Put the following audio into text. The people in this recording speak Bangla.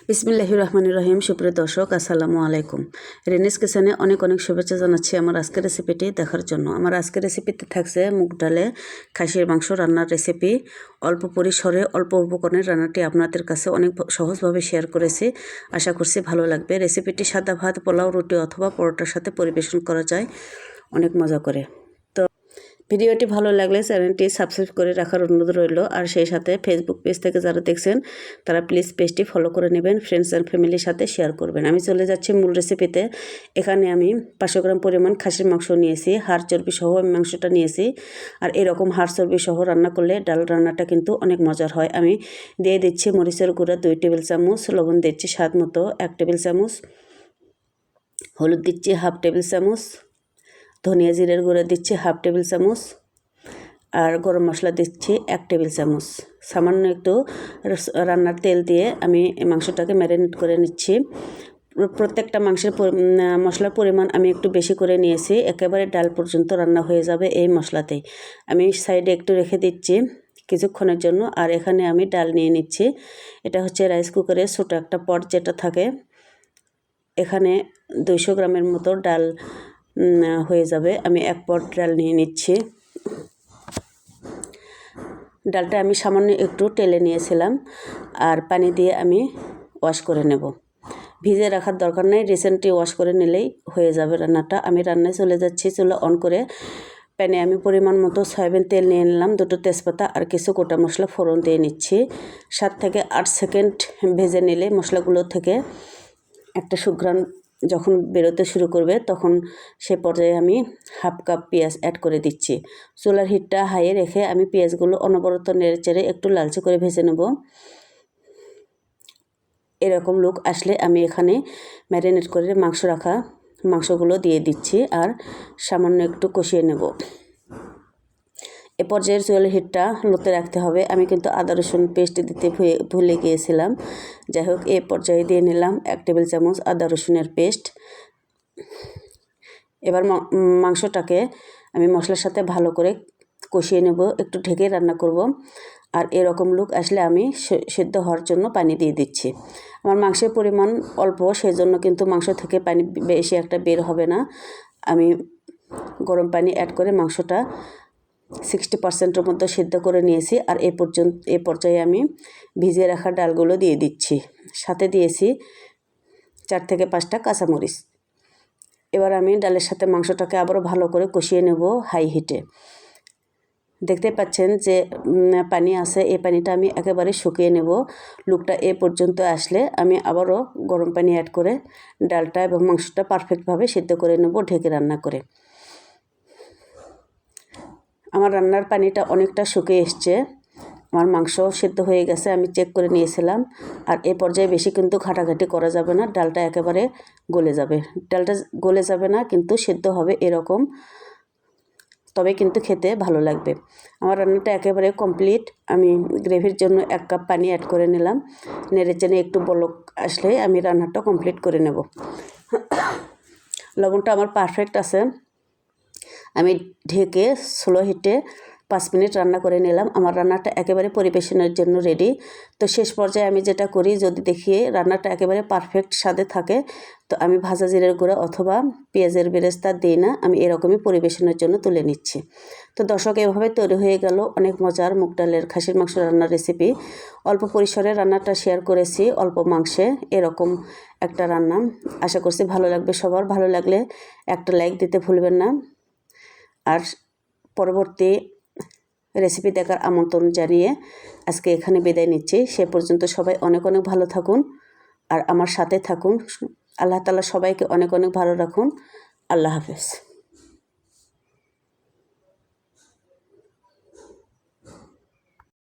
বিসমিল্লাহির রহমানির রহিম। সুপ্রিয় দর্শক, আসসালামু আলাইকুম। রেনিস কিচেনে অনেক শুভেচ্ছা জানাচ্ছি আমার আজকের রেসিপিটি দেখার জন্য। আমার আজকের রেসিপিতে থাকছে মুগ ডালে খাসির মাংস রান্নার রেসিপি। অল্প পরিসরে অল্প উপকরণের রান্নাটি আপনাদের কাছে অনেক সহজভাবে শেয়ার করেছি। আশা করছি ভালো লাগবে। রেসিপিটি সাদা ভাত, পোলাও, রুটি অথবা পরোটার সাথে পরিবেশন করা যায় অনেক মজা করে। ভিডিওটি ভালো লাগলে চ্যানেলটি সাবস্ক্রাইব করে রাখার অনুরোধ রইল। আর সেই সাথে ফেসবুক পেজ থেকে যারা দেখছেন তারা প্লিজ পেজটি ফলো করে নেবেন, ফ্রেন্ডস অ্যান্ড ফ্যামিলির সাথে শেয়ার করবেন। আমি চলে যাচ্ছি মূল রেসিপিতে। এখানে আমি 500 গ্রাম পরিমাণ খাসির মাংস নিয়েছি, হাড় চর্বি সহ আমি মাংসটা নিয়েছি। আর এরকম হাড় চর্বি সহ রান্না করলে ডাল রান্নাটা কিন্তু অনেক মজার হয়। আমি দিয়ে দিচ্ছি মরিচের গুঁড়া 2 টেবিল চামচ, লবণ দিচ্ছি স্বাদ মতো 1 টেবিল চামচ, হলুদ দিচ্ছি 1/2 টেবিল চামচ, ধনিয়া জিরের গুঁড়া দিচ্ছি 1/2 টেবিল চামচ, আর গরম মশলা দিচ্ছি 1 টেবিল চামচ। সামান্য একটু রান্নার তেল দিয়ে আমি মাংসটাকে ম্যারিনেট করে নিচ্ছি। প্রত্যেকটা মাংসের মশলার পরিমাণ আমি একটু বেশি করে নিয়েছি, একেবারে ডাল পর্যন্ত রান্না হয়ে যাবে এই মশলাতেই। আমি সাইডে একটু রেখে দিচ্ছি কিছুক্ষণের জন্য। আর এখানে আমি ডাল নিয়ে নিচ্ছি। এটা হচ্ছে রাইস কুকারের ছোটো একটা পট যেটা থাকে। এখানে 200 গ্রামের মতো ডাল হয়ে যাবে। আমি 1 পট ডাল নিয়ে নিচ্ছি। ডালটা আমি সামান্য একটু টেলে নিয়েছিলাম, আর পানি দিয়ে আমি ওয়াশ করে নেব। ভিজে রাখার দরকার নেই, রিসেন্টলি ওয়াশ করে নিলেই হয়ে যাবে রান্নাটা। আমি রান্নায় চলে যাচ্ছি। চুলা অন করে প্যানে আমি পরিমাণ মতো সয়াবিন তেল নিয়ে নিলাম, 2টো তেজপাতা আর কিছু গোটা মশলা ফোড়ন দিয়ে নিচ্ছি। 7 থেকে 8 সেকেন্ড ভেজে নিলে মশলাগুলো থেকে একটা সুঘ্রাণ যখন বেরোতে শুরু করবে তখন সে পর্যায়ে আমি 1/2 কাপ পেঁয়াজ অ্যাড করে দিচ্ছি। চুলার হিটটা হাইয়ে রেখে আমি পেঁয়াজগুলো অনবরত নেড়েচেড়ে একটু লালচে করে ভেজে নেব। এরকম লুক আসলে আমি এখানে ম্যারিনেট করে রাখা মাংসগুলো দিয়ে দিচ্ছি আর সামান্য একটু কষিয়ে নেব। এ পর্যায়ে চুলার হিটটা লোতে রাখতে হবে। আমি কিন্তু আদা রসুন পেস্ট দিতে ভুলে গিয়েছিলাম। যাই হোক, এ পর্যায়ে দিয়ে নিলাম 1 টেবিল চামচ আদা রসুনের পেস্ট। এবার মাংসটাকে আমি মশলার সাথে ভালো করে কষিয়ে নেব, একটু ঢেকে রান্না করব। আর এরকম লুক আসলে আমি সেদ্ধ হওয়ার জন্য পানি দিয়ে দিচ্ছি। আমার মাংসের পরিমাণ অল্প, সেজন্য কিন্তু মাংস থেকে পানি বেশি একটা বের হবে না। আমি গরম পানি অ্যাড করে মাংসটা 60%-এর মতো সিদ্ধ করে নিয়েছি। আর এ পর্যায়ে আমি ভিজিয়ে রাখা ডালগুলো দিয়ে দিচ্ছি। সাথে দিয়েছি 4 থেকে 5টা কাঁচামরিচ। এবার আমি ডালের সাথে মাংসটাকে আবারও ভালো করে কষিয়ে নেব হাই হিটে। দেখতে পাচ্ছেন যে পানি আছে, এই পানিটা আমি একেবারে শুকিয়ে নেব। লুকটা এ পর্যন্ত আসলে আমি আবারও গরম পানি অ্যাড করে ডালটা এবং মাংসটা পারফেক্টভাবে সিদ্ধ করে নেব ঢেকে রান্না করে। আমার রান্নার পানিটা অনেকটা শুকিয়ে এসছে, আমার মাংস সিদ্ধ হয়ে গেছে, আমি চেক করে নিয়েছিলাম। আর এ পর্যায়ে বেশি কিন্তু ঘাটাঘাটি করা যাবে না, ডালটা একেবারে গলে যাবে। ডালটা গলে যাবে না কিন্তু সিদ্ধ হবে এরকম, তবে কিন্তু খেতে ভালো লাগবে। আমার রান্নাটা একেবারে কমপ্লিট। আমি গ্রেভির জন্য 1 কাপ পানি অ্যাড করে নিলাম। নেড়েচেড়ে একটু বলক আসলে আমি রান্নাটা কমপ্লিট করে নেব। লবণটা আমার পারফেক্ট আছে। আমি ঢেকে স্লো হিটে 5 মিনিট রান্না করে নিলাম। আমার রান্নাটা একেবারে পরিবেশনের জন্য রেডি। তো শেষ পর্যায়ে আমি যেটা করি, যদি দেখি রান্নাটা একেবারে পারফেক্ট স্বাদে থাকে, তো আমি ভাজা জিরের গুঁড়া অথবা পেঁয়াজের বেরেস্তা দিই না, আমি এরকমই পরিবেশনের জন্য তুলে নিচ্ছি। তো দর্শক, এভাবে তৈরি হয়ে গেল অনেক মজার মুগ ডালের খাসির মাংস রান্নার রেসিপি। অল্প পরিসরে রান্নাটা শেয়ার করেছি, অল্প মাংসে এরকম একটা রান্না। আশা করছি ভালো লাগবে সবার। ভালো লাগলে একটা লাইক দিতে ভুলবেন না। আর পরবর্তী রেসিপি দেখার আমন্ত্রণ জানিয়ে আজকে এখানে বিদায় নিচ্ছি। সে পর্যন্ত সবাই অনেক ভালো থাকুন আর আমার সাথে থাকুন। আল্লাহ তাআলা সবাইকে অনেক ভালো রাখুন। আল্লাহ হাফেজ।